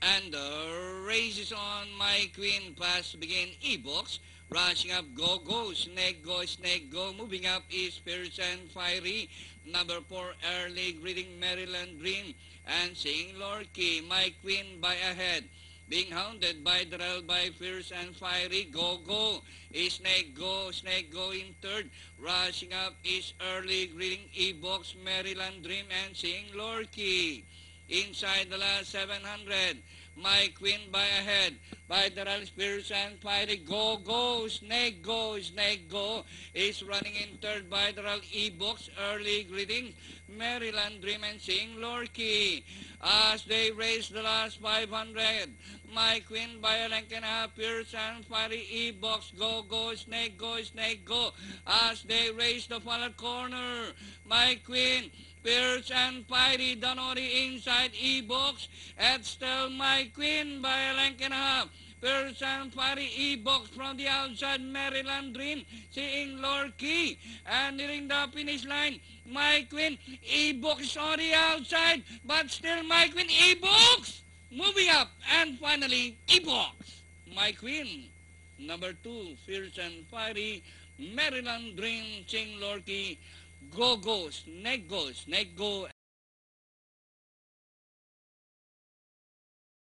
And the race is on. My queen pass begin. E-box. Rushing up, go, go, snake, go, snake, go. Moving up is Fierce and Fiery. Number 4, Early, greeting Maryland Dream. And Sing Lorky, My Queen by ahead. Being hounded by Darrell by Fierce and Fiery. Go, go. Is Snake, go in third. Rushing up is Early, greeting E-box, Maryland Dream. And Sing Lorky. Inside the last 700, My Queen by ahead, by Darrell Spears and Fiery. Go, go, snake, go. Is running in third by Darrell E-Box, Early greeting, Maryland Dream and Sing Lorky. As they race the last 500, My Queen by a length and a half, Pierce and Fiery E-Box. Go, snake, go. As they race the final corner, My Queen, Pierce and Fiery, Danori inside E-Box, and still My Queen by a length and a half. Pierce and Fiery E-Box from the outside, Maryland Dream, seeing Lorky, and nearing the finish line, My Queen, E-Box on the outside, but still My Queen, E-Box, moving up, and finally, E-Box, My Queen, number 2, Fierce and Fiery, Maryland Dream, Sing Lorky, go, snake go,